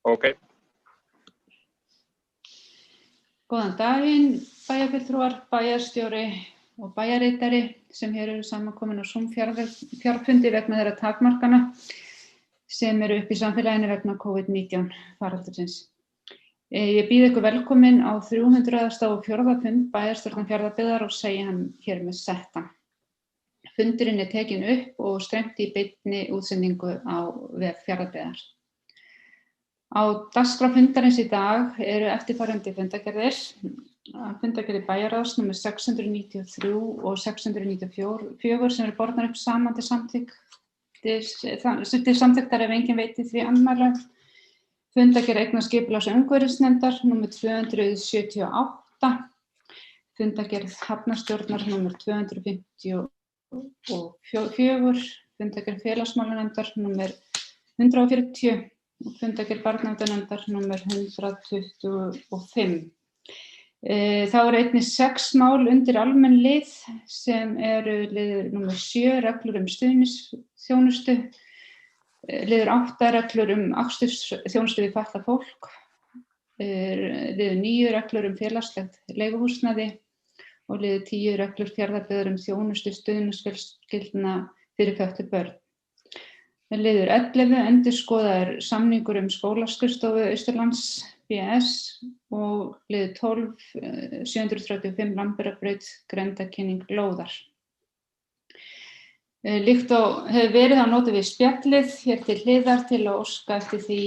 Ok. Góðan daginn, bæjarfulltrúar, bæjarstjóri og bæjarritari sem hér eru samankomin á Zoom fjarfundi vegna þeirra takmarkana sem eru upp í samfélaginu vegna COVID-19 faraldursins. Ég býð ykkur velkomin á 304. fund bæjarstjórnar Fjarðabyggðar og segi hann hér með settan. Fundurinn er tekin upp og streymt í beinni útsendingu á vef Fjarðabyggðar. Á dagskrá fundarins í dag eru eftirfarandi fundargerðir. Fundargerðir bæjarráðs nr. 693 og 694 sem eru bornar upp saman til samþykktar ef enginn veitir því andmæla. Fundargerð eignaskipulags- og umhverfisnefndar nr. 278. Fundargerð hafnarstjórnar nr. 254. Fundargerð félagsmálanefndar nr. 140. og fundargerð barnaverndarnefndar nr. 125. Þá eru einnig 6 mál undir almenn lið sem eru liður nr. 7 reglur stuðningsþjónustu, liður 8 reglur akstursþjónustu við fatlað fólk, liður 9 reglur félagslegt leiguhúsnæði og liður 10 reglur Fjarðabyggðar þjónustu stuðningsfjölskyldna fyrir fötluð börn. Liður 11 endurskoðaður samningur skólaskrifstofu Austurlands BS og liður 12 735 Lamberbraut grenndarkynning lóðar. Líkt og hefur verið þá notum við spjallið hér til hliðar til að óska eftir því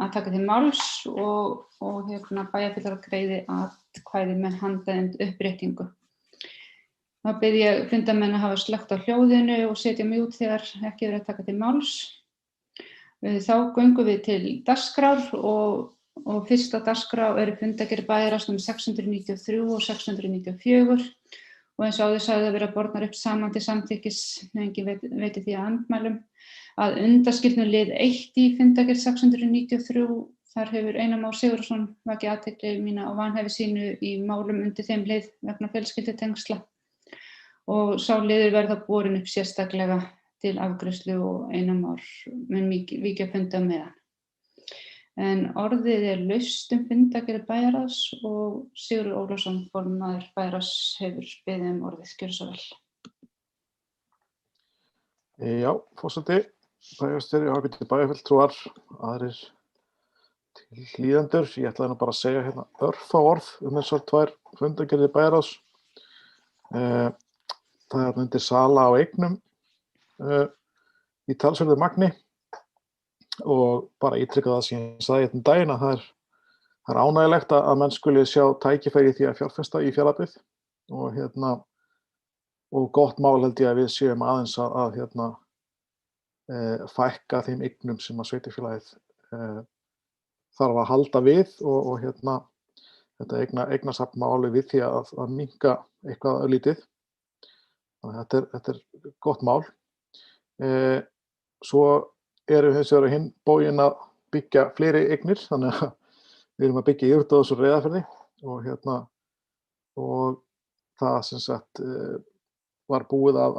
að taka til máls og bæjarfulltrúar greiði atkvæði með handauðum uppréttingu. Þá bið ég fundarmenn að hafa slökkt á hljóðinu og setja mute þegar ekki verið að taka til máls. Þá göngum við til dagskrár og fyrst á dagskrá eru fundargerðir bæjarráðs nr. 693 og 694 og eins og áður sagði að vera bornar upp saman til samþykkis, enginn veiti því að andmælum. Að undanskildum lið 1 í fundargerð 693, þar hefur Einar Már Sigurðsson vakið athygli mína á vanhæfi sínu í málum undir þeim lið vegna fjölskyldutengsla. Og sá liður verða borin upp sérstaklega til afgreiðslu og Einar Már mun víkja funda með hann. En orðið er laust fundargerð bæjarráðs og Sigurður Ólafsson, formaður bæjarráðs, hefur beðið orðið. Gjörðu svo vel. Já, forseti, bæjarstjóri, ágætu bæjarfulltrúar, aðrir hlýðendur. Ég ætlaði nú bara að segja hérna örfá orð þessar 2 fundargerðir bæjarráðs. Það er undir sala á eignum í talsverðu magni og bara ítrykka það sem ég sagði hérna daginn að það er ánægjulegt að menn skuli sjá tækifæri í því að fjárfesta í Fjarðabyggð og gott mál held ég að við séum aðeins að fækka þeim eignum sem að sveitarfélagið þarf að halda við og þetta eignasafn má alveg við því að minnka eitthvað lítið. Þetta er gott mál. Svo erum við hins vegar hinn bóginn að byggja fleiri eignir, þannig að við erum að byggja í Írdaðs og Reyðarfirði og það sem sagt var búið að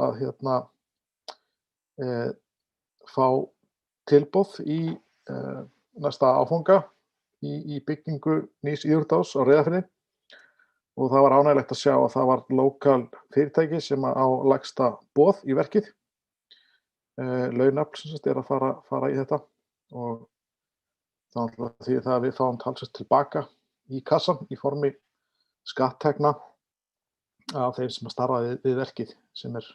fá tilboð í næsta áfanga í byggingu nýs Írdaðs á Reyðarfirði. Og það var ánægjulegt að sjá að það var lokal fyrirtæki sem á lægsta boð í verkið. Launafl sem sagt er að fara í þetta og það þýðir það að við fáum talsvert tilbaka í kassan í formi skatttekna af þeim sem starfa við verkið sem er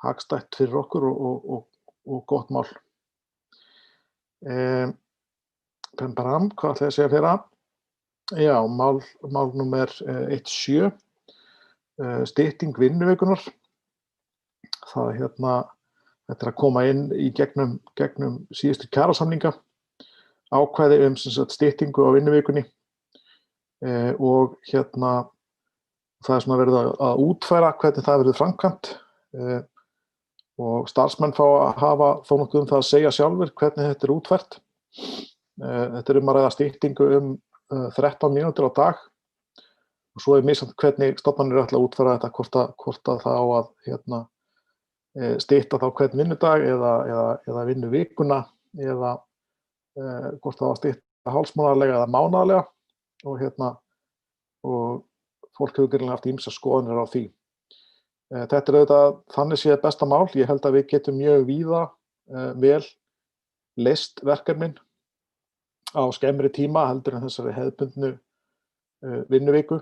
hagstætt fyrir okkur og gott mál. Hvað ætla ég að segja fyrir að? Já, mál númer 17, stytting vinnuvikunnar. Það þetta er að koma inn í gegnum síðustu kjarasamninga, ákvæði styttingu á vinnuvikunni og það er svona verið að útfæra hvernig það verður framkvæmt og starfsmenn fá að hafa þó nokkuð það að segja sjálfur hvernig þetta er útfært. Þetta er að ræða styttingu 13 mínútur á dag og svo er misjafnt hvernig stofnanir ætla að útfæra þetta, hvort að það á að stytta þá hvern vinnudag eða vinnuvikuna eða hvort það var stytta hálfsmánaðarlega eða mánaðarlega og fólk hefur greinilega haft ýmsar skoðanir á því. Þetta auðvitað þannig séð besta mál. Ég held að við getum mjög víða vel leyst verkefnin á skemmri tíma heldur en þessari hefðbundnu vinnuviku.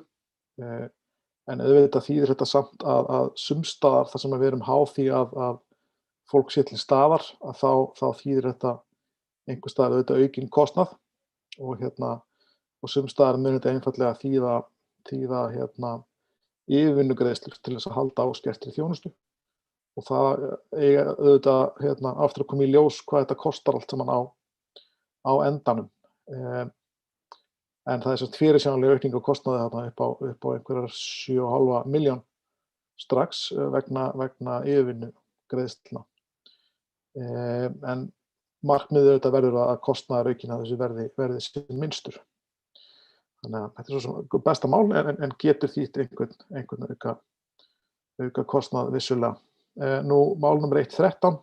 En auðvitað þýðir þetta samt að sums staðar þar sem við erum háð því að fólk sé til staðar, að þá þýðir þetta einhvers staðar auðvitað aukinn kostnað og sums staðar mun þetta einfaldlega þýða yfirvinnugreiðslur til þess að halda á skertri þjónustu. Og það eiga auðvitað aftur að koma í ljós hvað þetta kostar allt saman á endanum. En það er fyrirsjáanleg aukning á kostnaði þarna upp á einhverjar 7,5 milljón strax vegna yfirvinnugreiðslna. En markmiðið auðvitað verður að kostnaðaraukinn af þessu verði sem minnstur. Þannig að þetta er svo besta mál en getur þýtt einhvern auka kostnað vissulega. Nú mál nummer 1.13,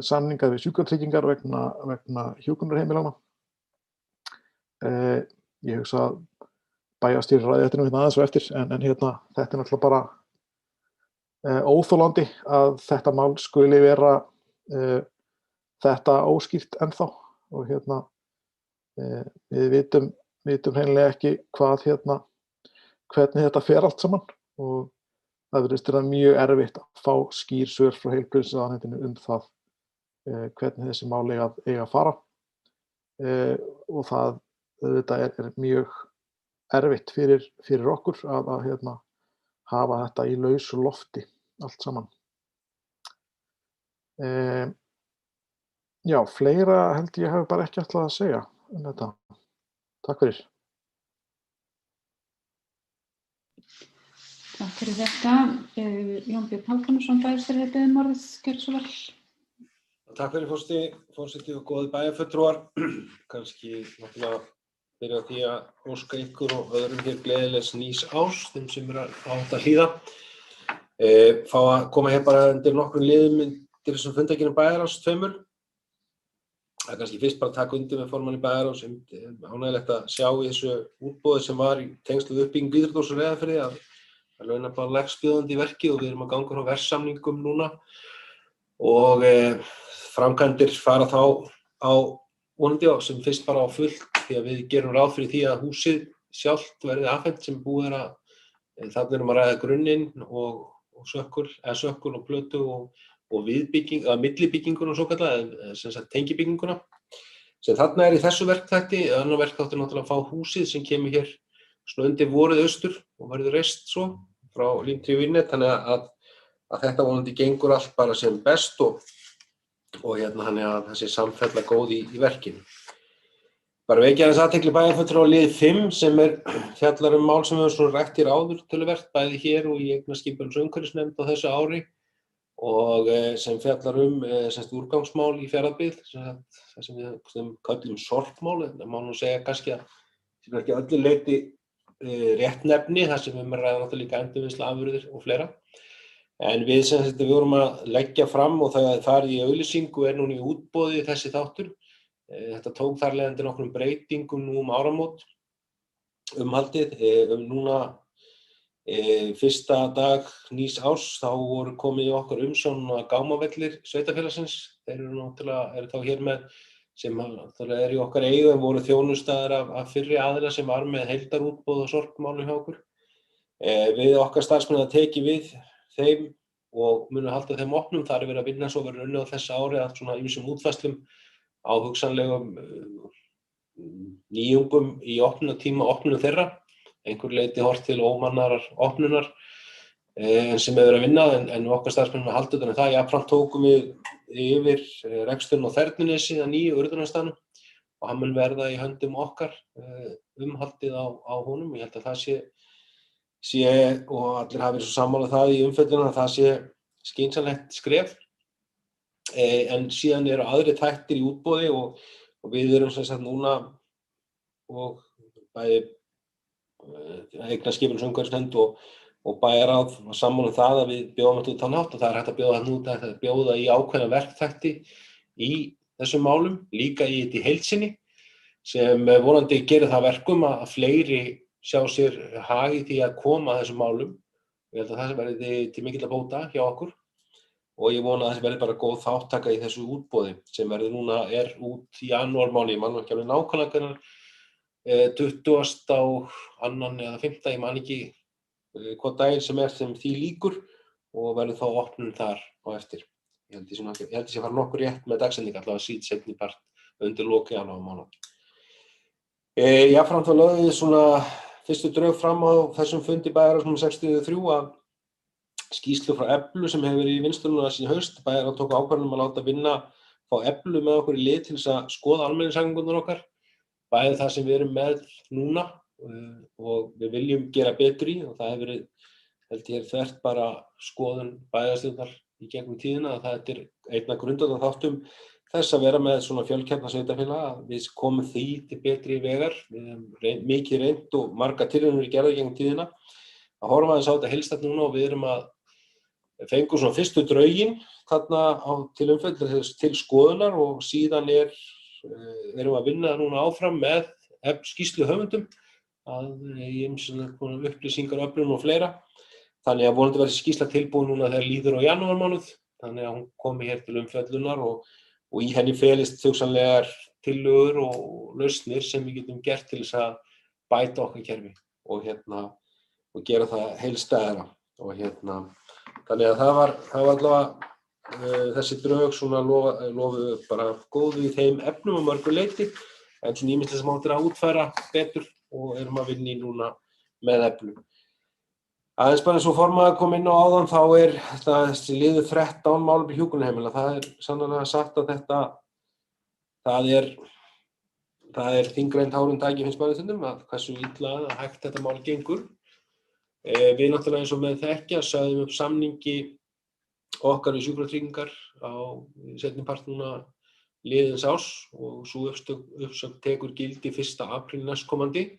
samningar við sjúkratryggingar vegna hjúkrunarheimilana. Ég hugsa að bæjarstýrið ræði þetta aðeins og eftir, en þetta er náttúrulega bara óþolandi að þetta mál skuli vera þetta óskýrt ennþá og við vitum hreinlega ekki hvernig þetta fer allt saman og það virðist vera mjög erfitt að fá skýr svör frá heilbrigðisráðuneytinu það hvernig þessi mál eiga að fara og það auðvitað er mjög erfitt fyrir okkur að hafa þetta í lausu lofti allt saman. Já, fleira held ég hafi bara ekki ætlað að segja þetta. Takk fyrir. Takk fyrir þetta. Jón Björn Hálfdanarson, bæjarstjóri, orðið, gjörðu svo vel. Takk fyrir forseti og góði bæjarfulltrúar. Kannski náttúrulega byrja á því að óska ykkur og öðrum hér gleðilegs nýs árs, þeim sem eru að hlýða. Fá að koma hér bara undir nokkrum liðum undir þessum fundarkynum bæjarráðs 2. Það er kannski fyrst bara að taka undir með formanni bæjarráðs, ánægjulegt að sjá í þessu útboði sem var í tengslu við uppbyggingu íþróttahúss á Reyðarfirði að launa bara legstbjóðandi í verkið og við erum að ganga frá verðsamningum núna og framkvæmdir fara þá á vonandi sem fyrst bara á fullt því að við gerum ráð fyrir því að húsið sjálft verði afhent sem búið er að þarna erum að ræða grunninn og sökkul og plötu og viðbygging, eða millibyggingun og svo kallað, sem sagt tengibygginguna, sem þarna í þessu verkþætti, annar verkþáttur náttúrulega að fá húsið sem kemur hér svona undir vorið austur og verður reist svo frá Límtré Vinnet, þannig að þetta vonandi gengur allt bara sem best og þannig að þessi samfella góð í verkinu. Bara vekja aðeins athygli bæjarfulltrúa á lið 5 sem fjallar mál sem við höfum svona rætt hér áður töluvert, bæði hér og í eignaskipunar- og umhverfisnefnd á þessu ári og sem fjallar úrgangsmál í Fjarðabyggð, það sem við köllum sorpmál, það má nú segja kannski að sem ekki öllu leyti rétt nefni, þar sem við ræða náttúrulega líka endurvinnslu afurðir og fleira. En við við vorum að leggja fram og það farið í auglýsingu er núna í útboði þessi þáttur. Þetta tók þar leiðandi nokkrum breytingum nú áramót haldið, núna fyrsta dag nýs árs þá voru komið í okkar umsjón gámavellir sveitarfélagsins. Þeir eru náttúrulega þá hér með sem náttúrulega í okkar eigu en voru þjónustaðir af fyrri aðila sem var með heildarútboð og sorpmálum hjá okkur. Við okkar starfsmenn að teki við þeim og munum halda þeim opnum. Þar verið að vinna svo verið unnið á þessu ári að svona ýmsum útfærslum á hugsanlegum nýjungum í opnunum þeirra. Einhver leyti horft til ómannarar opnunar sem verið að vinna en okkar starfsmenn að halda utan um það. Jafnframt tókum við yfir reksturinn á Þernunesi að nýju urðunarstaðnum og hann mun verða í höndum okkar haldið á honum. Ég held að það sé og allir hafi verið svo sammála það í umfjöllunum að það sé skynsamlegt skref. En síðan eru aðrir þættir í útboði og við erum sem sagt núna og bæði eignaskipunar- og umhverfisnefnd og bæjarráð var sammála um það að við bjóðum þetta út á nátt og það er hægt að bjóða þetta út að bjóða í ákveðna verkþætti í þessum málum, líka í þetta í heild sinni, sem vonandi gerir það verkum að fleiri sjá sér hag í því að koma að þessum málum. Ég held að það verði til mikilla bóta hjá okkur og ég vona að það verði bara góð þáttaka í þessu útboði sem verður núna út í janúarmánuði, ég man ekki alveg nákvæmlega hvenær, 20. eða 5. ég man ekki hvað daginn sem því lýkur og verður þá opnun þar á eftir. Ég held ég sé fara nokkuð rétt með dagsendinga, allavega seinni part undir lok janúarmánaðar. Jafnframt var lögð svona fyrstu drög fram á þessum fundi bæjarráðs nr. 63 að skýrslu frá Eflu sem hefur verið í vinnslu núna síðan haust. Bæjarráð tók ákvörðun um að láta fá Eflu með okkur í lið til þess að skoða almenningssamgöngunar okkar, bæði það sem við erum með núna og við viljum gera betur í, og það hefur verið, held ég, þvert bara skoðun bæjarstjórnar í gegnum tíðina að það einn af grundvallarþáttum þess að vera með svona fjölkjarnasveitarfélaga, að við komum því til betri vegar. Við höfum mikið reynt og margar tilraunir gerðar í gegnum tíðina að horfa aðeins á þetta heildstætt núna, og við erum að fengum svona fyrstu draugin þarna til umfjöllunar til skoðunar, og síðan erum að vinna núna áfram með skýrsluhöfundum í ýmsum upplýsingaröflun og fleira. Þannig að vonandi verði skýrsla tilbúin núna þegar líður á janúarmánuð, þannig að hún komi hér til umfjöllunar og í henni felist hugsanlegar tillögur og lausnir sem við getum gert til þess að bæta okkar kerfi og gera það heildstæðara. Þannig að það var allavega þessi drög svona lofuðu bara góðu í þeim efnum að mörgu leyti, en svona ýmislegt sem áttir að útfæra betur og erum að vinna í núna með Eflu. Aðeins bara eins og formaður kom inn á áðan, þá þetta þessi liður 13 málefni hjúkrunarheimila. Það sannarlega sagt að það er þyngra en tárum taki, finnst manni stundum, að hversu illa að hægt þetta mál gengur. Við náttúrulega eins og með þekkja sögðum upp samningi okkar við Sjúkratryggingar á seinni part núna liðins árs, og sú uppsögn tekur gildi 1. apríl næstkomandi.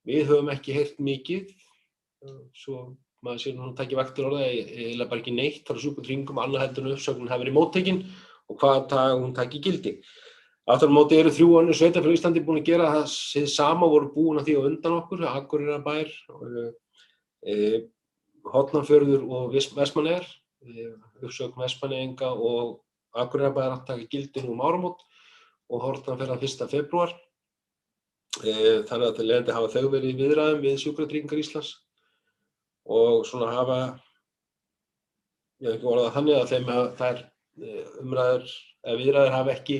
Við höfum ekki heyrt mikið, svo maður sér nú taki vaktir orða, eiginlega bara ekki neitt frá Sjúkratryggingum annað heldur en uppsögnin hafi verið móttekin og hvaða dag hún taki gildi. Aftur á móti eru 3 önnur sveitarfélög á Íslandi búin að gera það hið sama, voru búin að því á undan okkur, Akureyrarbær, Hornafjörður og Vestmannaeyjar. Uppsögn Vestmannaeyinga og Akureyrarbæjar að taka gildi nú áramót og Hornafjarðar 1. febrúar. Þannig að til leiðandi hafa þau verið í viðræðum við Sjúkratryggingar Íslands og svona hafa, ég hef ekki orðað þannig að þeim þær umræður eða viðræður hafa ekki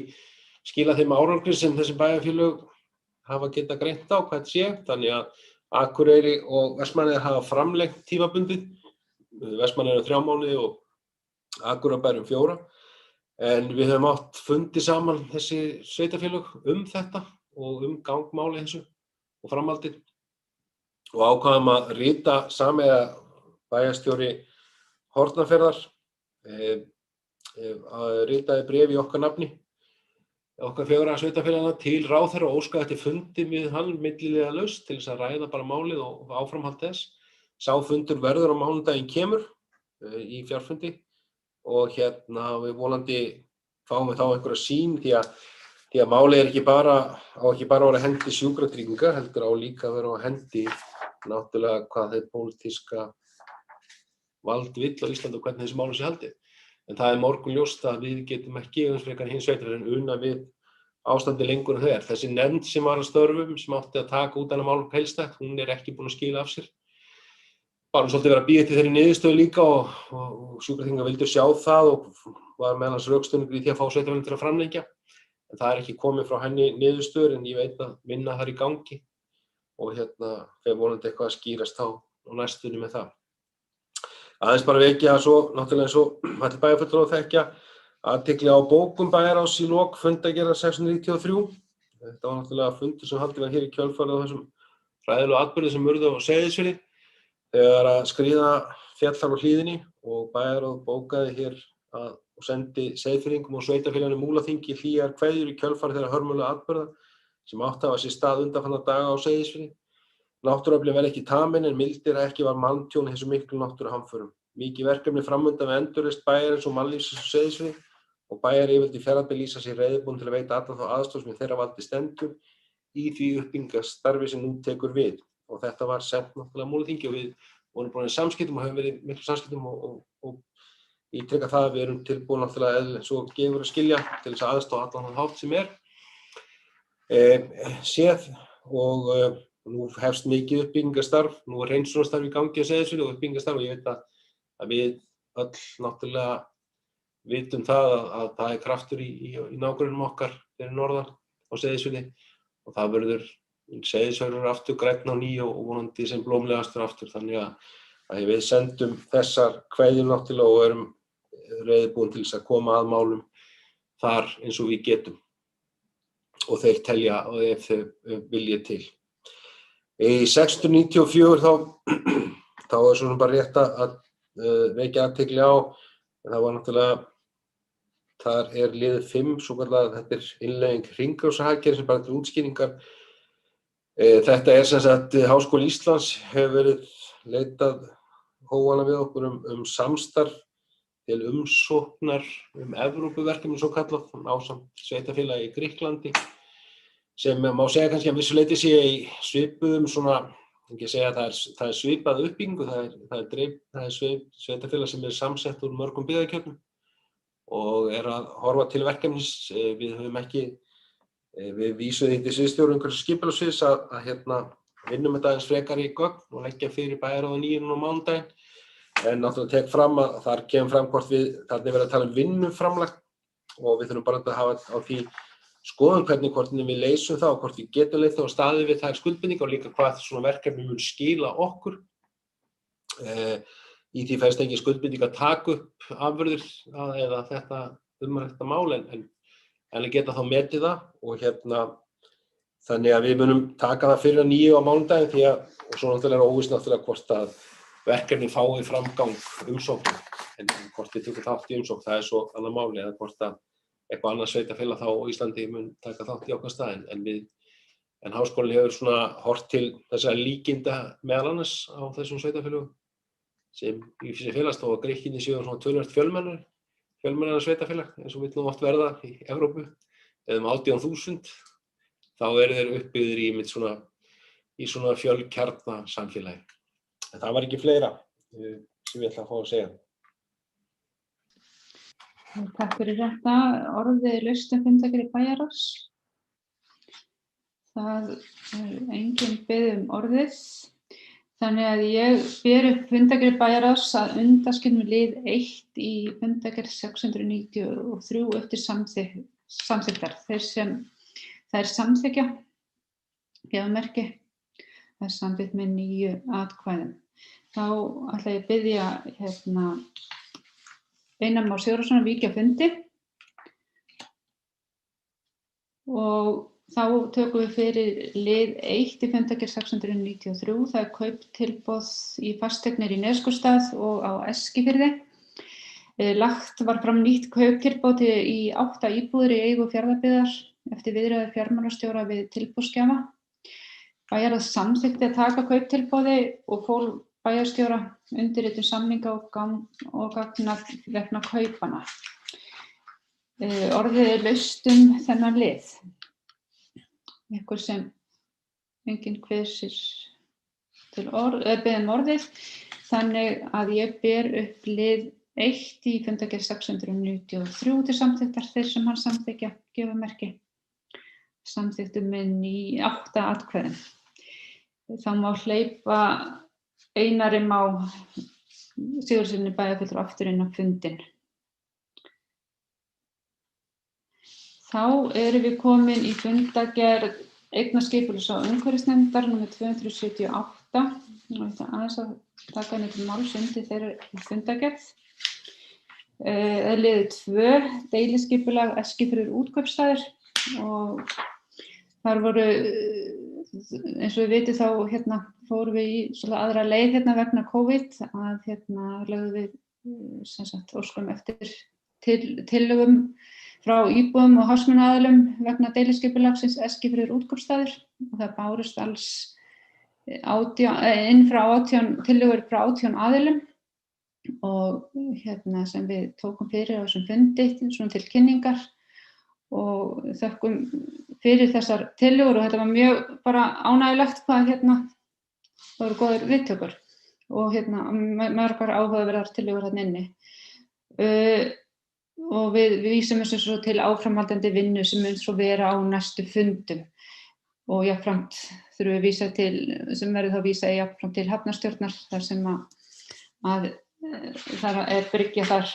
skilað þeim árangri sem þessi bæjarfélög hafa getað greint á hvað þetta sé. Þannig að Akureyri og Vestmannaeyjar hafa framlengt tímabundið, Vestmannaeyjar 3 mánuði og Akureyrarbær 4. En við höfum átt fundi saman þessi sveitarfélög þetta og gangmáli þessu og framhaldið, og ákváðum að rita sameiginlega bæjarstjóri Hornafjarðar ritaði bréf í okkar nafni, okkar 4 sveitarfélaganna til ráðherra og óskaði eftir fundi við hann milliliðalaust til þess að ræða bara málið og áframhald þess. Sá fundur verður á mánudaginn kemur í fjarfundi, og við vonandi fáum við þá einhverja sýn, því að málið ekki bara að vera á hendi Sjúkratrygginga, heldur á líka að vera á hendi náttúrulega hvað þeir pólitíska vald vill á Íslandi og hvernig þessi málum sé haldið. En það morgunljóst að við getum ekki eins frekar hins sveitarfélögin unað við ástandi lengur en þau er. Þessi nefnd sem var að störfum, sem átti að taka út þennan mál heildstætt, hún ekki búin að skila af sér. Bara svolítið vera að bíða eftir þeirri niðurstöðu líka, og Sjúkratryggingar vildu sjá það og var meðal annars rökstuðningur í því að fá sveitarfélögin til að framlengja. En það ekki komið frá henni niðurstöður, en ég veit að vinna þar í gangi og þegar vonandi eitthvað að skýrast á næstunni með það. Aðeins bara vekja svo, náttúrulega eins og allir bæjarfulltrúar þekkja, athygli á bókum bæjarráðs í lok fundargerðar 693. Þetta var náttúrulega fundur sem haldið var hér í kjölfarið á þessum hræðilegu atburði sem urðu á Seyðisfirði þegar að skriða féll þar á hlíðinni, og bæjarráð bókaði hér og sendi Seyðfirðingum og sveitarfélaginu Múlaþingi hlýjar kveðjur í kjölfarið þeirra hörmulegu atburða sem átti að hafa sér stað undanfarna daga á Seyðisfirði. Náttúruöflin verða ekki tamin, en mildir að ekki var manntjón í þessu miklu náttúruhamförum. Mikið verkefni framundan við endurreisn bæjarins og mannlífsins á Seyðisfirði, og bæjaryfirvöld í Fjarðabyggð lýsa sig reiðubúin til að veita alla þá aðstoð sem í þeirra valdi stendur í því uppbyggingarstarfi sem nú tekur við. Og þetta var sent náttúrulega Múlaþingi og við vorum búin í samskiptum og höfum verið miklu samskiptum og ítreka það að við erum tilbúin náttúrulega eins og gefur að skilja til þess að aðstoða allan þann hátt sem séð og nú hefst mikið uppbyggingarstarf, nú hreinsunarstarf í gangi á Seyðisfirði og uppbyggingarstarf og ég veit að við öll náttúrulega vitum það að það kraftur í nágrönnum okkar fyrir norðan á Seyðisfirði og það verður Seyðisfjörður aftur grænn á ný og vonandi sem blómlegastur aftur þannig að við sendum þessar kveðjur náttúrulega og erum reiðubúin til þess að koma að málum þar eins og við getum og þeir telja og ef þau vilja til. Í 1694 þá svona bara rétt að vekja athygli á, það var náttúrulega, þar liður 5, svokallað, þetta innleiðing hringrásarhagkerfis sem bara til útskýringar. Þetta sem sagt Háskóli Íslands hefur verið leitað hófana við okkur samstarf til umsóknar Evrópuverkefni svo kallað ásamt sveitarfélagi í Grikklandi sem má segja kannski að vissu leyti sé í svipuðum svona, ekki segja að það svipað uppbyggingu, það er sveitarfélag sem samsett úr mörgum byggðarkjörnum og að horfa til verkefnis. Við höfum ekki, við vísuðum því til sviðsstjóra umhverfis- og skipulagssviðs að vinnum þetta aðeins frekar í gögn og leggja fyrir bæjarráð 9 á mánudaginn. En náttúrulega tek fram að þar kemur fram hvort þarna verið að tala vinnuframlag og við þurfum bara að hafa á því skoðun hvort við leysum það og hvort við getum leitt það og staðið við þær skuldbindingar og líka hvað svona verkefni mun skila okkur. Í því felst engin skuldbinding að taka upp afurðir eða þetta umrædda mál en við geta þá metið það og þannig að við munum taka það fyrir 9 á mánudaginn því og svo náttúrulega óvíst náttúrulega hvort að verkefni fái framgang umsókn en hvort við tökum þátt í umsókn, það svo annað máli eða hvort að eitthvað annað sveitarfélag þá á Íslandi mun taka þátt í okkar stað en háskólinn hefur svona hort til þessa líkinda meðal annars á þessum sveitarfélögum sem í þessi félagsstofa Grikkinni séu svona töluvert fjölmennara sveitarfélag eins og vill nú oft verða í Evrópu eða 18.000 þá þeir uppbyggðir í svona fjölkjarna samfélagi. En það var ekki fleira sem ég ætla að fá að segja. Takk fyrir þetta. Orðið laust fundargerð bæjarráðs. Það engin beðið orðið. Þannig að ég ber upp fundargerð bæjarráðs að undanskildum lið 1 í fundargerð 693 upp til samþykktar. Þeir sem þær samþykkja gefa merki. Það samþykkt með 9 atkvæðum. Þá ætla ég að biðja Einar Már Sigurðarson að víkja fundi og þá tökum við fyrir lið 1 í fundargerð 693, það er kauptilboð í fasteignir í Neskaupstað og á Eskifirði. Lagt var fram nýtt kauptilboð í 8 íbúðir í eigu Fjarðabyggðar eftir viðræður fjármálastjóra við tilboðsgjafa. Bæjarráð samþykkti að taka kauptilboði og fól bæjarstjóra undirritun samninga og gagna vegna kaupana. Orðið laust þennan lið. Einhver sem enginn hver til beðið orðið, þannig að ég ber upp lið 1 í fundargerð 693 til samþykktar þeir sem hann samþykkja gefa merki. Samþykktu með 8 atkvæðum. Þá má hleypa Einari Má Sigurðarsyni bæjarfulltrúa aftur inn á fundinn. Þá erum við komin í fundargerð eignaskipulags- og umhverfisnefndar nr. 278 og þetta aðeins að taka henni til máls undir þeirra fundargerð. Liður 2, deiliskipulag Eskifjörður útkaupstaður og þar voru, eins og við vitum þá fórum við í svolítið aðra leið vegna COVID að lögðum við óskum eftir tillögum frá íbúum og hagsmunaaðilum vegna deiliskipulagsins Eskifjörður útkaupstaður og það bárust alls tillögur frá 18 aðilum og sem við tókum fyrir á þessum fundi svona til kynningar og þökkum fyrir þessar tillögur og þetta var mjög bara ánægjulegt hvað það voru góðar viðtökur og margar áhugaverðar tillögur þarna inni. Og við vísum þessu svo til áframhaldandi vinnu sem mun svo vera á næstu fundum og jafnframt þurfum við vísa til, sem verður þá vísa jafnframt til hafnarstjórnar þar sem að það bryggja þar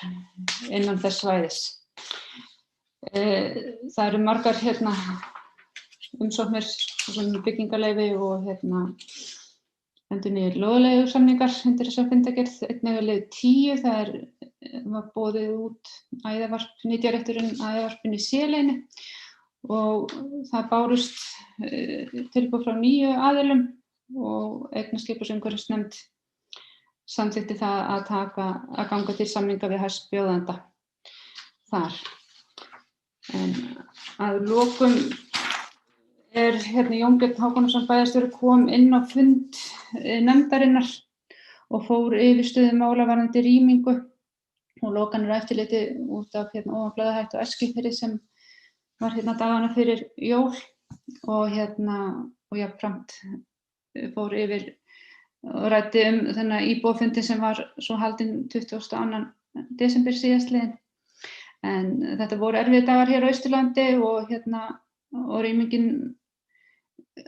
innan þess svæðis. Það eru margar umsóknir byggingarleyfi og endurnýjaðir lóðaleigusamningar undir þessa fundargerð. Einnig er leið 10, það var boðið út nytjarétturinn æðavarpinu í Seleyni og það bárust tilboð frá 9 aðilum og eignaskipunar- og umhverfisnefnd samþykkti það að ganga til samninga við hæstbjóðanda þar. En að lokum Jón Björn Hákonarson bæjarstjóri kom inn á fund nefndarinnar og fór yfir stöðu mála varðandi rýmingu og lokanir og eftirliti út af Ofanflóðahættu og Eskifirði sem var dagana fyrir jól og jafnframt fór yfir og ræddi þennan íbúafundi sem var svo haldinn 22. desember síðastliðinn. En þetta voru erfiðir dagar hér á Austurlandi og rýmingin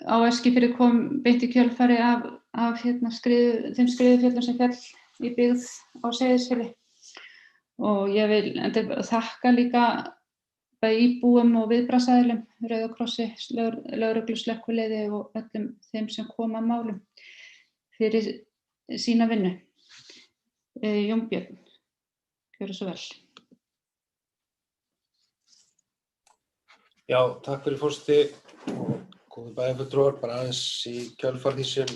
á Eskifirði kom beint í kjölfari af þeim skriðufjöllum sem féll í byggð á Seyðisfirði. Og ég vil þakka líka bæði íbúum og viðbragðsaðilum, Rauða krossi, lögreglu, slökkviliði og öllum þeim sem koma að málum fyrir sína vinnu. Jón Björn, gjörðu svo vel. Já, takk fyrir forseti og góðir bæjarfulltrúar, bara aðeins í kjölfar því sem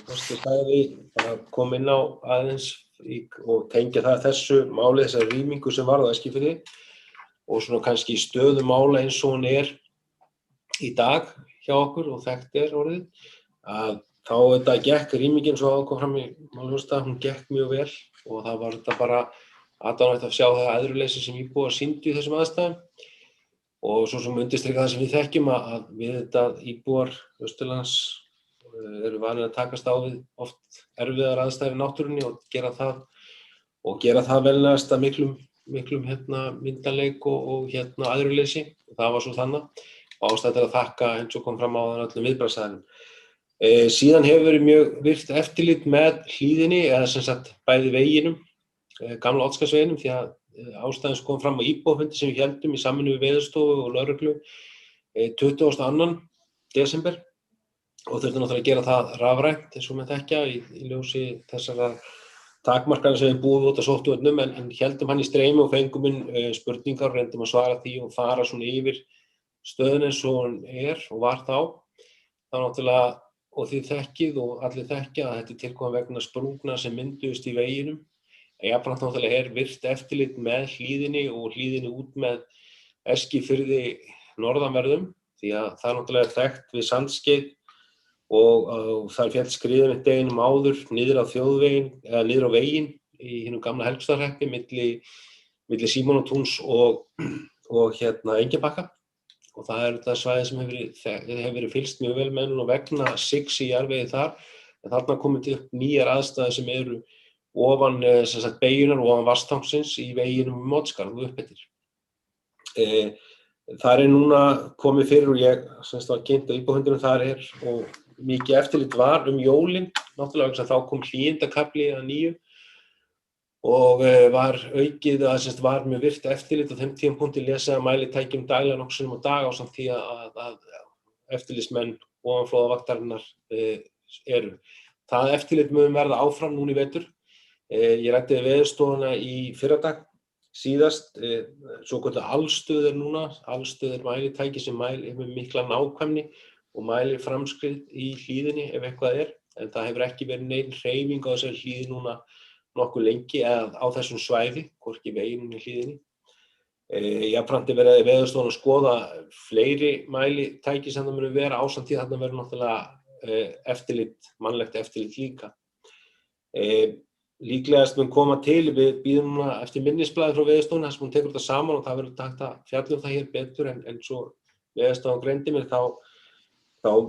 forseti sagði, bara kom inn á aðeins og tengja það þessu máli, þessari rýmingu sem varð á Eskifirði og svona kannski stöðu mála eins og hún í dag hjá okkur og þekkt orðið, að þá þetta gekk rýmingin svo kom fram í málumstað, hún gekk mjög vel og það var þetta bara aðdáunarvert að sjá það æðruleysi sem íbúar sýndu í þessum aðstæðum. Og svo sem undirstrika það sem við þekkjum að við þetta íbúar Austurlands eru vanir að takast á við oft erfiðar aðstæður í náttúrunni og gera það velnægast að miklum myndarleik og æðruleysi. Það var svo þannig og ástæða til að þakka eins og kom fram á öllum viðbragðsaðilum. Síðan hefur verið mjög virkt eftirlit með hlíðinni eða sem sagt bæði veginum, gamla Oddsskarðsveginum því að ástæðan sem kom fram á íbúafundi sem við héldum í samvinnu við Veðurstofu og lögreglu 22. desember og þurfti náttúrulega að gera það rafrænt eins og með þekkja í ljósi þessara takmarkana sem við búum út á sóttvörnum en héldum hann í streymi og fengum inn spurningar og reyndum að svara því og fara svona yfir stöðuna eins og hún og var þá. Það náttúrulega og þið þekkið og allir þekkja að þetta tilkom vegna sprungna sem mynduðust í veginum. Jafnframt náttúrulega virkt eftirlit með hlíðinni og hlíðinni út með Eskifirði norðanverðum því að það náttúrulega þekkt við Sandskeið og það féll skriðan deginum áður niður á þjóðveginn eða niður á veginn í hinum gamla Helgstaðahreppi milli Símonartúns og Engjabakka og það þetta svæði sem hefur verið fylgst mjög vel með núna vegna sigs í jarðvegi þar en þarna komið upp nýjar aðstæður sem eru ofan beygjunar og ofan vatnstangsins í veginum Oddsskarð og upp eftir. Þar núna komið fyrir og ég var kynnt á íbúafundinum þar og mikið eftirlit var jólin, náttúrulega vegna þá kom hlýindakafli að nýju og var aukið að var mjög virkt eftirlit á þeim tímapunkti lesaði mælitækjum daglega nokkuð sinnum á dag ásamt því að eftirlitsmenn ofanflóðavaktarinnar eru. Það eftirlit mun verða áfram núna í vetur. Ég ræddi við Veðurstofuna í fyrradag síðast, svokölluð alstöð núna, alstöð mælitæki sem mælir með mikla nákvæmni og mælir framskrið í hlíðinni ef eitthvað en það hefur ekki verið nein hreyfing á þessari hlíði núna nokkuð lengi eða á þessum svæði, hvorki veginum í hlíðinni. Jafnframt verið Veðurstofan að skoða fleiri mælitæki sem það munu vera ásamt því að þarna verður náttúrulega mannlegt eftirlit líka. líklegast mun koma til. Við bíðum núna eftir minnisblaði frá Veðurstofunni þar sem hún tekur þetta saman og það verður hægt að fjalla það hér betur en svo Veðurstofan greindi mér þá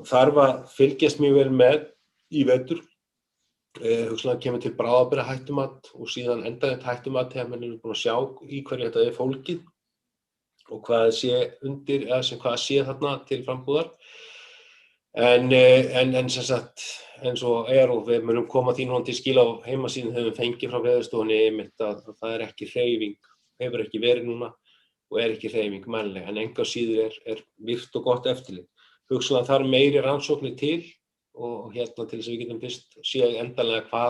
þarf að fylgjast mjög vel með í vetur. Hugsanlega kemur til bráðabirgða hættumat og síðan endanlegt hættumat þegar menn eru búin að sjá í hverju þetta fólgið og hvað sé undir eða hvað sé þarna til frambúðar. En sem sagt, eins og og við munum koma því núna til skila á heimasíðunni þegar við fengið frá Veðurstofunni einmitt að það ekki hreyfing, hefur ekki verið núna og ekki hreyfing mælanleg, en engu að síður virkt og gott eftirlit. Hugsanlega þarf meiri rannsóknir til og til þess að við getum fyrst séð endanlega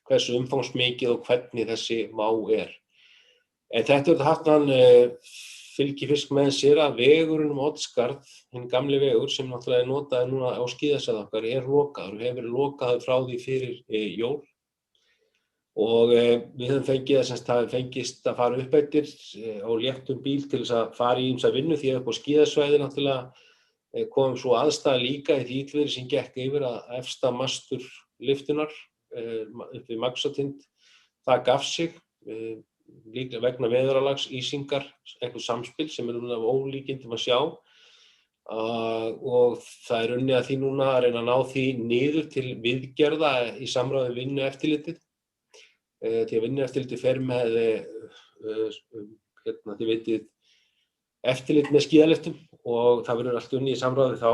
hversu umfangsmikið og hvernig þessi má En þetta haft hann fylgifisk með sér að vegurinn Oddsskarð, hinn gamli vegur sem náttúrulega notaður núna á skíðasvæði okkar, lokaður og hefur verið lokaður frá því fyrir jól. Og við höfum fengist að fara upp eftir á léttum bíl til þess að fara í ýmsa vinnu því að upp á skíðasvæði náttúrulega kom svo aðstæða líka í því illviðri sem gekk yfir að efsta mastur lyftunnar upp við Maxatind, það gaf sig líka vegna veðurlags, ísingar, einhver samspil sem núna ólíkindum að sjá og það unnið að því núna að reyna að ná því niður til viðgerða í samráði við Vinnueftirlitið. Því að Vinnueftirlitið fer með þið vitið eftirlit með skíðalyftum og það verður allt unnið í samráði þá.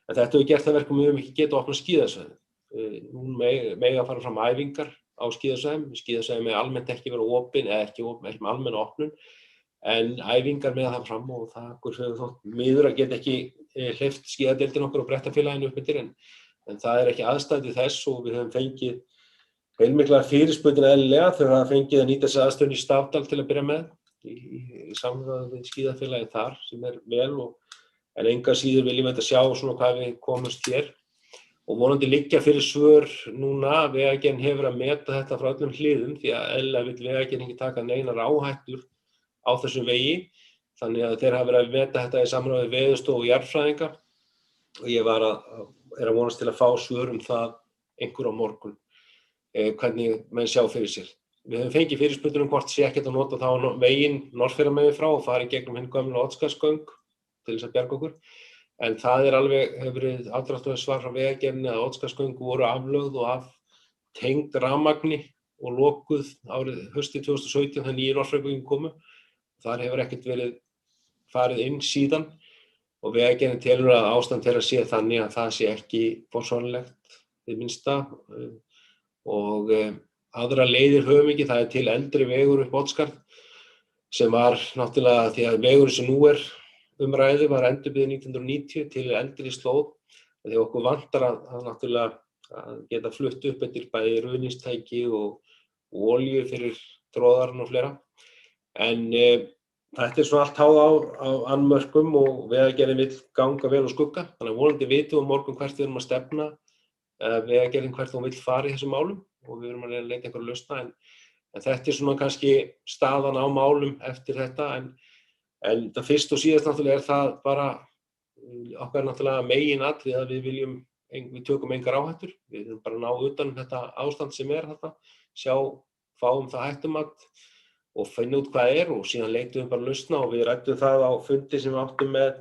En þetta hefur gert það verkum við höfum ekki getað að opna skíðasvæði. Nú mega fara fram æfingar á skíðasvæðum. Skíðasvæði með almennt ekki vera opin eða ekki með almenna opnun. En æfingar með það fram og það hefur þótt miður að geta ekki hleypt skíðadeildin okkur og brettafélaginu upp eftir en það ekki aðstæði þess og við höfum fengið heilmiklar fyrirspurnir eðlilega þegar það fengið að nýta sér aðstöðun í Stafdal til að byrja með í samráði við skíðafélagið þar sem vel en enga síður viljum við sjá svona hvað við komumst hér og vonandi liggja fyrir svör núna. Vegagerðin hefur að meta þetta frá öllum hliðum því að eðlilega vill Vegagerðin ekki taka neinar áhættur á þessum vegi þannig að þeir hafa verið að meta þetta í samráði við Veðurstofu og jarðfræðinga og ég að vonast til að fá svör það einhver á morgun hvernig menn sjá fyrir sér. Við höfum fengið fyrirspurnir hvort sé ekkert að nota þá veginn Norðfjarðarmegin frá og fara í gegnum hinn gömlu Oddsskarðsgöng til þess að bjarga okkur. En það alveg hefur verið afdráttarlaust svar frá Vegagerðinni að Oddsskarðsgöng voru aflögð og tengd rafmagni og lokuð haustið 2017 þegar nýju Norðfjarðargöngin komu. Þar hefur ekkert verið farið inn síðan og Vegagerðin telur að ástand þeirra sé þannig að það sé ekki forsvaranlegt hið minnsta og aðra leiðir höfum ekki. Það til eldri vegur upp Oddsskarð sem var náttúrulega því að vegurinn sem nú umræðu var endurbyggður 1990 til eldri slóð því okkur vantar að náttúrulega að geta flutt upp eftir bæði ruðningstæki og olíu fyrir tróðarinn og fleira. En þetta svona allt háð á annmörkum og Vegagerðin vill ganga vel úr skugga. Þannig að vonandi vitum við morgun hvert við erum að stefna Vegagerðin hvert hún vill fara í þessum málum og við erum að leita einhverja lausna en þetta svona kannski staðan á málum eftir þetta en það fyrst og síðast náttúrulega það bara okkar náttúrulega meginatriði að við tökum engar áhættur. Við erum bara að ná utan þetta ástand sem þarna, fáum það hættumat og finna út hvað og síðan leitum við bara lausna og við ræddum það á fundi sem við áttum með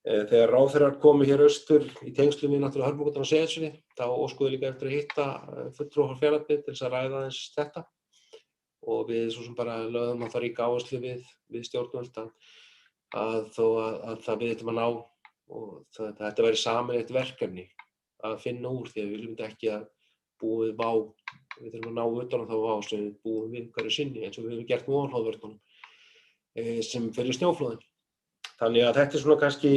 þegar ráðherrar komu hér austur í tengslum við náttúrulega Hörmungatána og Seyðisfirði, þá óskuðu líka eftir að hitta fulltrúa frá Fjarðabyggð til þess að ræða aðeins þetta og við svo sem bara lögðum að það ríka áherslu við stjórnvöld að þó að það við ætlum að ná og þetta væri sameiginlegt verkefni að finna úr því að við viljum þetta ekki að búa við vá, við þurfum að ná utan á þá vá sem við búum við hverju sinni eins og við höfum gert með ofanflóðavörnum sem fyrir snjóflóðin. Þannig að þetta svona kannski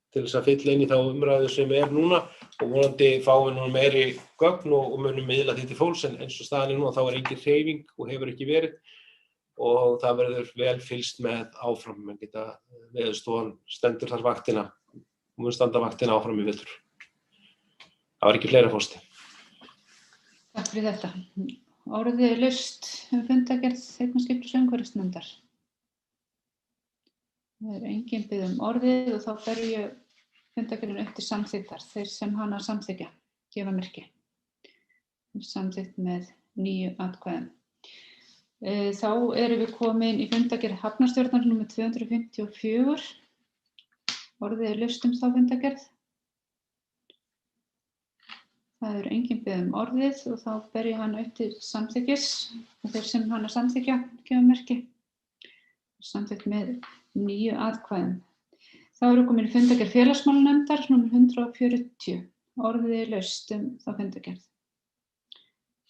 til þess að fylla inn í þá umræðu sem núna og vonandi fáum við núna meiri gögn og munum miðla því til fólks en eins og staðan núna þá engin hreyfing og hefur ekki verið og það verður vel fylgst með áfram. Menn geta Veðurstofan stendur þar vaktina og mun standa vaktina áfram í vetur. Það var ekki fleira forseti. Takk fyrir þetta. Orðið laust fundargerð Heyrnarskipta- og söngvarisnefndar. Það engin bið orðið og þá ber ég fundargerðina upp til samþykktar. Þeir sem hana samþykkja, gefa merki. Samþykkt með 9 atkvæðum. Þá erum við komin í fundargerð hafnarstjórnar númer 254. Orðið laust þá fundargerð. Það enginn beðið orðið og þá ber ég hana upp til samþykkis og þeir sem hana samþykkja gefa merki. Samþykkt með 9 atkvæðum. Þá erum við komin í fundargerð félagsmálanefndar númer 140. Orðið laust þá fundargerð.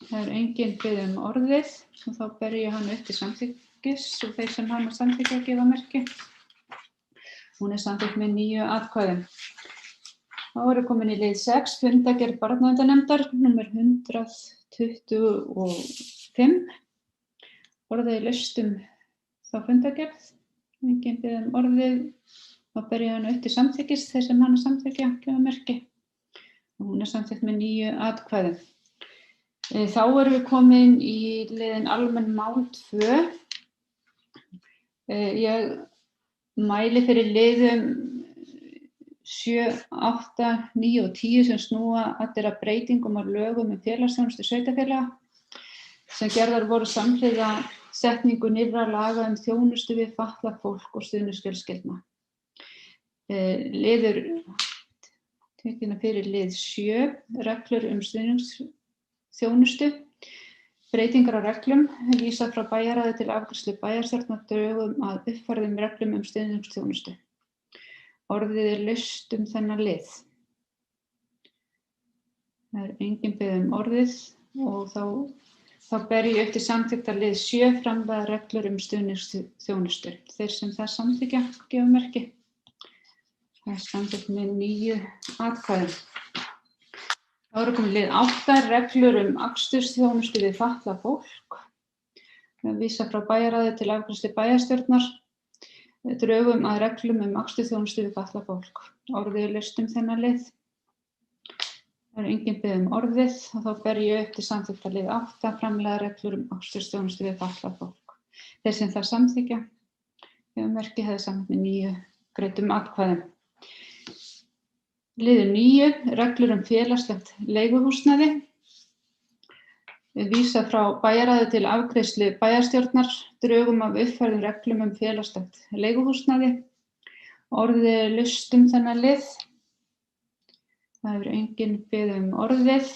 Það enginn beðið orðið og þá ber ég hana upp til samþykkis og þeir sem hana samþykkja gefa merki. Hún samþykkt með 9 atkvæðum. Þá erum við komin í lið 6, fundargerð barnaverndarnefndar númer 125. Orðið laust þá fundargerð. Enginn beðið orðið og ber ég hana upp til samþykkis þeir sem hana samþykkja gefa merki. Og hún samþykkt með 9 atkvæðum. Þá erum við komin í liðin almenn mál 2. Ég mæli fyrir liðum 7, 8, 9 og 10 sem snúa allir að breytingum á lögum félagsþjónustu sveitarfélaga sem gerðar voru samhliða setningu nýrra laga þjónustu við fatlað fólk og stuðningsfjölskyldna. Liður tekina fyrir lið 7, reglur stuðningsþjónustu, breytingar á reglum, vísað frá bæjarráði til afgreiðslu bæjarstjórnar drögum að uppfærðum reglum stuðningsþjónustu. Orðið laust þennan lið. Það enginn beðið orðið og þá ber ég upp til samþykktar lið 7 framlagðar reglur stuðningsþjónustu. Þeir sem það samþykkja gefa merki. Það samþykkt með 9 atkvæðum. Þá erum komin lið 8, reglur akstursþjónustu við fatlað fólk. Vísað frá bæjarráði til afgreiðslu bæjarstjórnar drögum að reglum akstursþjónustu við fatlað fólk. Orðið laust þennan lið. Það enginn beðið orðið og þá ber ég upp til samþykktar lið 8 framlagðar reglur akstursþjónustu við fatlað fólk. Þeir sem það samþykkja gefa merki hefði samþykkt með 9 greiddum atkvæðum. Liður 9, reglur félagslegt leiguhúsnæði. Vísað frá bæjarráði til afgreiðslu bæjarstjórnar drögum af uppfærðum reglum félagslegt leiguhúsnæði. Orðið laust þennan lið. Það hefur enginn beðið orðið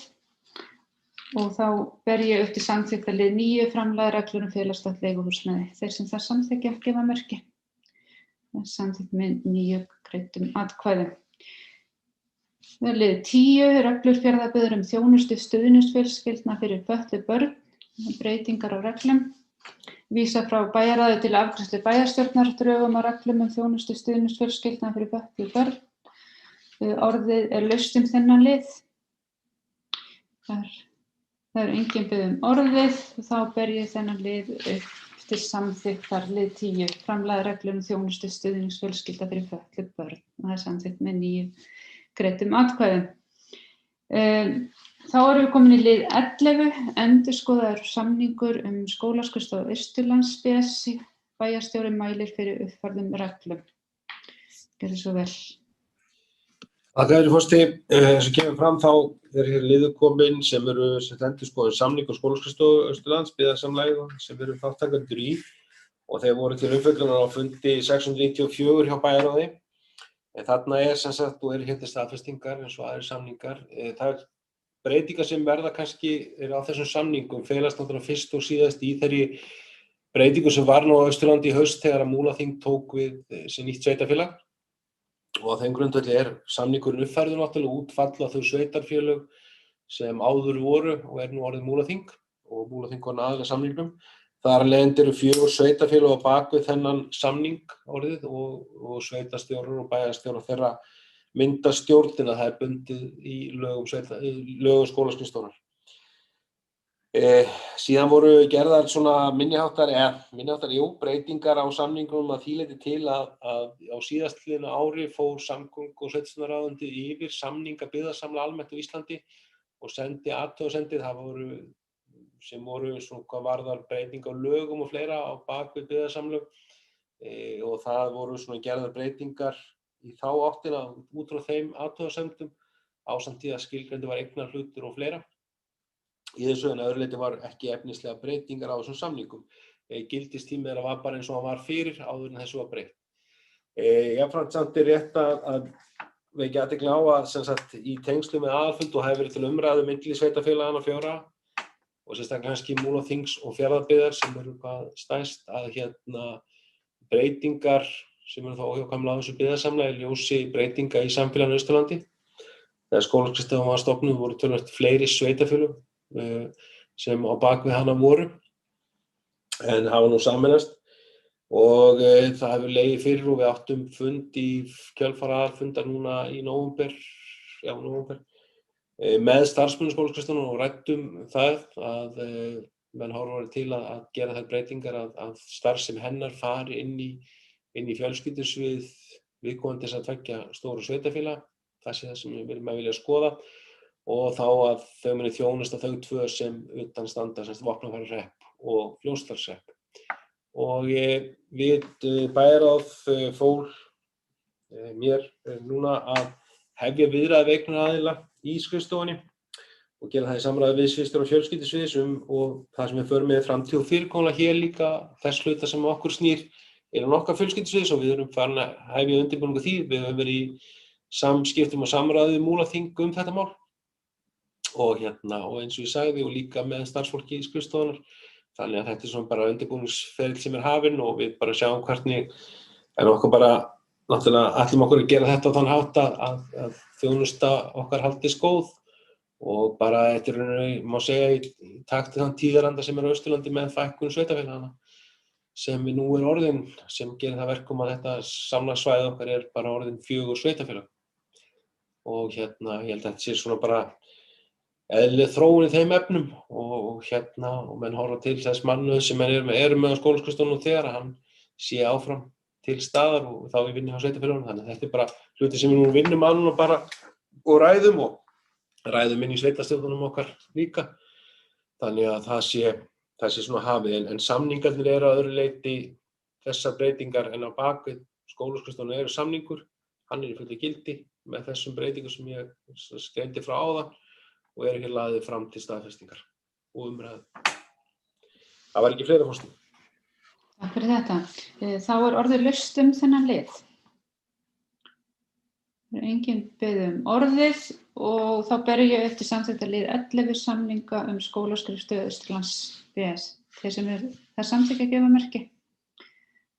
og þá ber ég upp til samþykktar lið 9 framlagðar reglur félagslegt leiguhúsnæði. Þeir sem það samþykkja gefa merki. Það samþykkt með 9 greiddum atkvæðum. Lið 10, reglur Fjarðabyggðar þjónustu stuðningsfjölskyldna fyrir fötluð börn, breytingar á reglum. Vísað frá bæjarráði til afgreiðslu bæjarstjórnar drögum að reglum þjónustu stuðningsfjölskyldna fyrir fötluð börn. Orðið laust þennan lið. Það enginn beðið orðið og þá ber ég þennan lið upp til samþykktar lið 10, framlagðar reglur þjónustu stuðningsfjölskylda fyrir fötluð börn. Það samþykkt með 9 greiddum atkvæðum. Þá erum við komin í lið 11, endurskoðaður samningur skólaskrifstofu Austurlands BSI, bæjarstjóri mælir fyrir uppfærðum reglum. Gjörðu svo vel. Kæri forseti, eins og kemur fram þá hér liður komin sem eru endurskoðaður samningur skólaskrifstofu Austurlands byggðasamlagi sem eru þátttakendur í og þeir voru til umfjöllunar á fundi 694 hjá bæjarráði. Þarna sem sagt og hér staðfestingar eins og aðrir samningar. Það breytingar sem verða kannski á þessum samningum felast náttúrulega fyrst og síðast í þeirri breytingu sem var nú á Austurlandi í haust þegar Múlaþing tók við sem nýtt sveitarfélag. Og á þeim grundvelli samningurinn uppfærður náttúrulega útfalla þau sveitarfélög sem áður voru og nú orðið Múlaþing og Múlaþing var aðilar samningnum. Þar af leiðandi eru 4 sveitarfélög á bak við þennan samning orðið og sveitarstjórar og bæjarstjórar þeirra mynda stjórnina, það bundið í lögum skólaskrifstofunnar. Síðan voru gerðar svona minniháttar breytingar á samningum að því leyti til að á síðastliðnu ári fór samgöngu- og sveitarstjórnarráðuneytið yfir samninga byggðasamla almennt á Íslandi og sendi athugasemdir, sem voru svona hvað varðar breyting á lögum og fleira á bak við byggðasamlög og það voru svona gerðar breytingar í þá áttina út frá þeim athugasemdum ásamt því að skilgreindur var eignarhlutur og fleira. í þessu, en að öðru leyti var ekki efnislega breytingar á þessum samningum. Gildistími þeirra var bara eins og hann var fyrir áður en þessu var breytt. Jafnframt samt rétt að vekja athygli á að sem sagt í tengslum með aðalfund og hefur verið til umræðu milli sveitarfélaganna 4 og sérstaklega kannski Múlaþings og Fjarðabyggðar sem eru hvað stærst að breytingar sem eru þá óhjákvæmilega á þessu byggðasamlagi í ljósi breytinga í samfélaginu á Austurlandi. Þegar skólaskrifstofan var stofnuð voru töluvert fleiri sveitarfélög sem á bak við hana voru en hafa nú sameinast og það hefur legið fyrir og við áttum fund í kjölfar aðalfundar núna í nóvember með starfsmönnum skólaskrifstofunnar og ræddum það að menn horfa til að gera þær breytingar að starfsemi hennar fari inn í fjölskyldusvið viðkomandi þess að tveggja stóru sveitarfélaga. Það sé það sem við viljum að vilja skoða og þá að þau muni þjónusta þau tvö sem utan standa, sem Vopnafjarðarhrepp og Fljótsdalshrepp. Og við bæjarráð fól mér núna að hefja viðræður við eignaraðila í skrifstofunni og gera það í samráði við sviðsstjóra fjölskyldusviðs og það sem við förum með framtíð og fyrirkomulag hér líka þess hluta sem okkur snýr innan okkar fjölskyldusviðs og við erum farin að hefja undirbúningu því. Við höfum verið í samskiptum og samræðu við Múlaþing þetta mál og eins og ég sagði og líka með starfsfólki í skrifstofunnar. Þannig að þetta svona bara undirbúningsferli sem hafinn og við bara sjáum hvernig en okkur bara náttúrulega ætlum okkur að gera þetta á þann hátt að þjónusta okkar haldist góð og bara þetta rauninni má segja í takt við þann tíðaranda sem á Austurlandi með fækkun sveitarfélaganna sem við nú orðin sem gerir það verkum að þetta samlagssvæði okkar bara orðin 4 sveitarfélag og ég held að þetta sé svona bara eðlileg þróun í þeim efnum og menn horfa til þess mannauð sem menn eru með á skólaskrifstofunum þegar að hann sé áfram til staðar og þá við vinnum á sveitarfélögunum. Þannig að þetta bara hluti sem við nú vinnum að núna bara og ræðum inn í sveitarstjórnunum okkar líka. Þannig að það sé svona hafið en samningarnir eru að öðru leyti þessar breytingar en á bakvið skólaskrifstofunum eru samningur, hann í fullu gildi með þessum breytingum sem ég greindi frá áðan og hér lagðir fram til staðfestingar og umræðu. Það var ekki fleira Forseti. Takk fyrir þetta. Þá orðið laust þennan lið. Það enginn beðið orðið og þá ber ég eftir samþykkta lið 11 samninga skólaskrifstofu Austurlands BS. Þeir sem það samþykja gefa merki.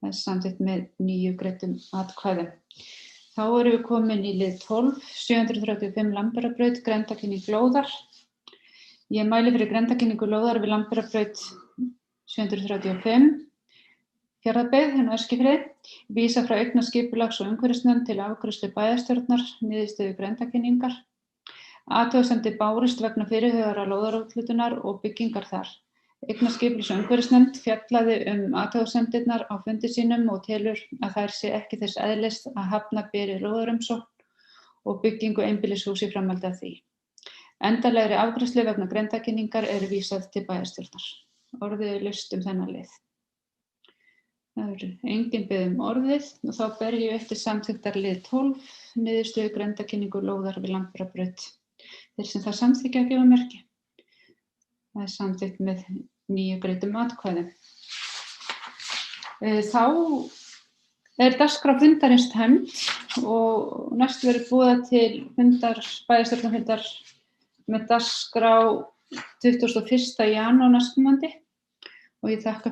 Það samþykkt með 9 greiddum atkvæðum. Þá erum við komin í lið 12, 735 Lamberarbraut, grenndarkynning Lóðar. Ég mæli fyrir grenndarkynningu Lóðar við Lamberarbraut 735, Fjarðabyggð, á Eskifirði. Vísa frá eignaskipulags- og umhverfisnefnd til afgreiðslu bæjarstjórnar, niðurstöðu grenndarkynningar. Athugasemdir bárust vegna fyrirhugaðrar lóðarúthlutunar og byggingar þar. Eignaskipulags- og umhverfisnefnd fjallaði athugasemdirnar á fundi sínum og telur að þær sé ekki þess eðlis að hafna beri lóðarumsókn og byggingu einbýlishúss í framhaldi af því. Endanlegri afgreiðslu vegna grenndarkynningar vísað til bæjarstjórnar. Orðið laust þennan lið. Það eru enginn beðið orðið og þá ber ég eftir samþykktar lið 12, niðurstöðu grenndarkynningu Lóðar við Lamberarbraut. Þeir sem það samþykkja gefa merki. Það samþykkt með 9 greiddum atkvæðum. Þá dagskrá fundarins tæmd og næst verður boðað til bæjarstjórnarfundar með dagskrá 21. janúar næstkomandi og ég þakka